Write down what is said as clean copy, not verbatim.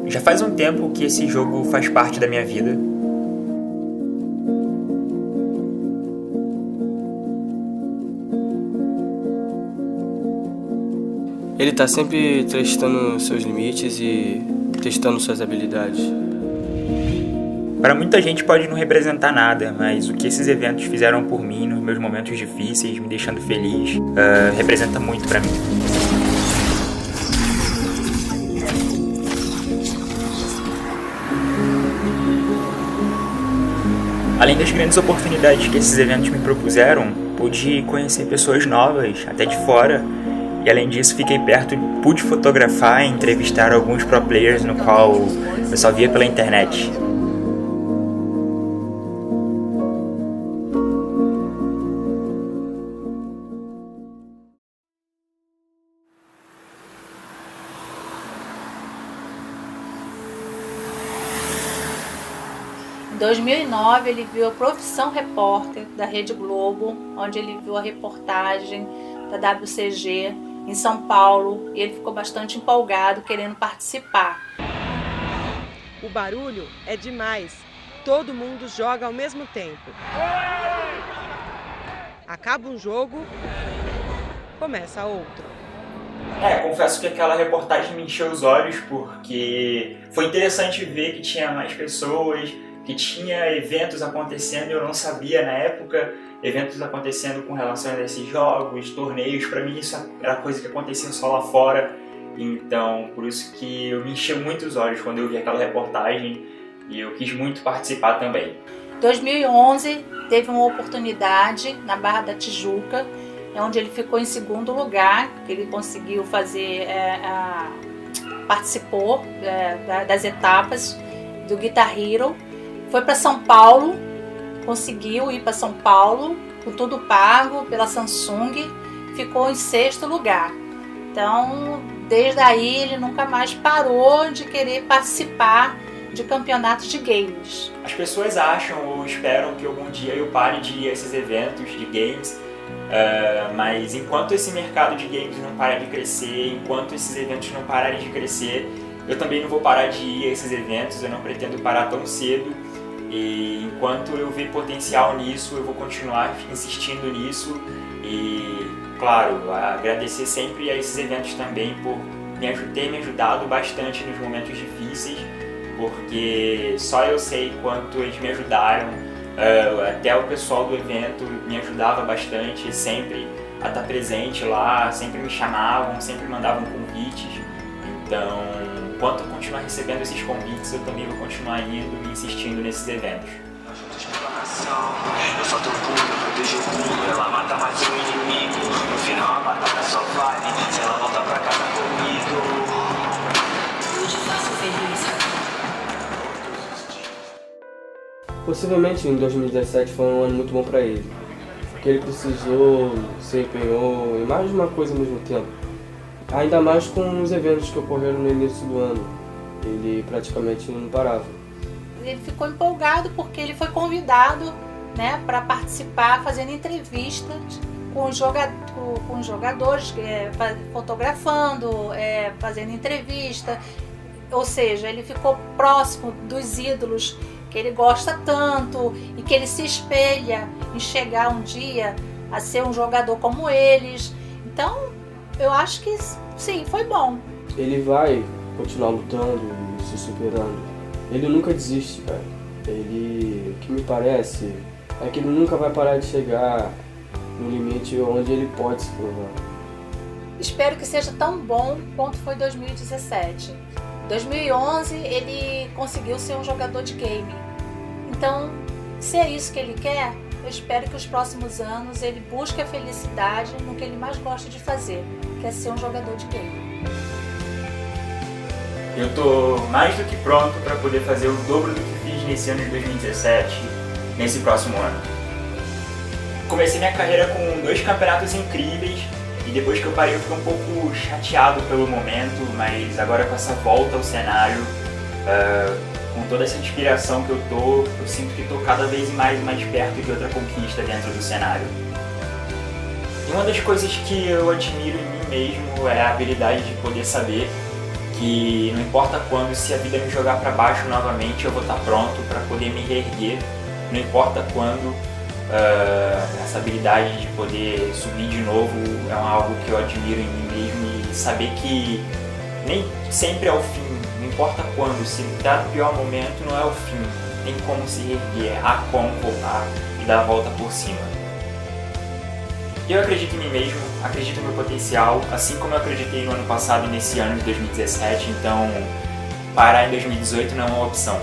Já faz um tempo que esse jogo faz parte da minha vida. Ele tá sempre testando seus limites e testando suas habilidades. Para muita gente pode não representar nada, mas o que esses eventos fizeram por mim nos meus momentos difíceis, me deixando feliz, representa muito para mim. Além das grandes oportunidades que esses eventos me propuseram, pude conhecer pessoas novas, até de fora, e além disso fiquei perto, pude fotografar e entrevistar alguns pro players no qual eu só via pela internet. Em 2009, ele viu a Profissão Repórter da Rede Globo, onde ele viu a reportagem da WCG em São Paulo, e ele ficou bastante empolgado, querendo participar. O barulho é demais. Todo mundo joga ao mesmo tempo. Acaba um jogo, começa outro. Confesso que aquela reportagem me encheu os olhos, porque foi interessante ver que tinha mais pessoas, que tinha eventos acontecendo, eu não sabia na época, eventos acontecendo com relação a esses jogos, torneios. Para mim isso era coisa que acontecia só lá fora, então por isso que eu me encheu muito os olhos quando eu vi aquela reportagem e eu quis muito participar também. Em 2011 teve uma oportunidade na Barra da Tijuca, onde ele ficou em segundo lugar, que ele conseguiu fazer, participou das etapas do Guitar Hero. Foi para São Paulo, conseguiu ir para São Paulo, com tudo pago pela Samsung, ficou em sexto lugar. Então, desde aí ele nunca mais parou de querer participar de campeonatos de games. As pessoas acham ou esperam que algum dia eu pare de ir a esses eventos de games, mas enquanto esse mercado de games não parar de crescer, enquanto esses eventos não pararem de crescer, eu também não vou parar de ir a esses eventos, eu não pretendo parar tão cedo. E enquanto eu ver potencial nisso, eu vou continuar insistindo nisso e, claro, agradecer sempre a esses eventos também por ter me ajudado bastante nos momentos difíceis, porque só eu sei quanto eles me ajudaram, até o pessoal do evento me ajudava bastante sempre a estar presente lá, sempre me chamavam, sempre mandavam convites, então enquanto eu continuar recebendo esses convites, eu também vou continuar indo e insistindo nesses eventos. Eu solto o punho, protejo o punho, ela mata mais um inimigo. No final a batalha só vale se ela volta pra casa comigo. Eu te faço feliz. Possivelmente em 2017 foi um ano muito bom para ele, porque ele precisou, se empenhou em mais de uma coisa ao mesmo tempo. Ainda mais com os eventos que ocorreram no início do ano, ele praticamente não parava. Ele ficou empolgado porque ele foi convidado, né, para participar, fazendo entrevistas com os jogadores, fotografando, fazendo entrevista. Ou seja, ele ficou próximo dos ídolos que ele gosta tanto e que ele se espelha em chegar um dia a ser um jogador como eles. Então, eu acho que sim, foi bom. Ele vai continuar lutando e se superando. Ele nunca desiste, cara. O que me parece é que ele nunca vai parar de chegar no limite onde ele pode se provar. Espero que seja tão bom quanto foi 2017. Em 2011 ele conseguiu ser um jogador de game. Então, se é isso que ele quer, eu espero que os próximos anos ele busque a felicidade no que ele mais gosta de fazer, que é ser um jogador de game. Eu estou mais do que pronto para poder fazer o dobro do que fiz nesse ano de 2017, nesse próximo ano. Comecei minha carreira com 2 campeonatos incríveis e depois que eu parei eu fiquei um pouco chateado pelo momento, mas agora com essa volta ao cenário, com toda essa inspiração que eu sinto que estou cada vez mais perto de outra conquista dentro do cenário. E uma das coisas que eu admiro em mim mesmo é a habilidade de poder saber que não importa quando, se a vida me jogar para baixo novamente, eu vou estar pronto para poder me reerguer. Não importa quando, essa habilidade de poder subir de novo é algo que eu admiro em mim mesmo, e saber que nem sempre é o fim, não importa quando, se está no pior momento não é o fim, tem como se reerguer, há como voltar e dar a volta por cima. Eu acredito em mim mesmo, acredito no meu potencial, assim como eu acreditei no ano passado e nesse ano de 2017, então parar em 2018 não é uma opção.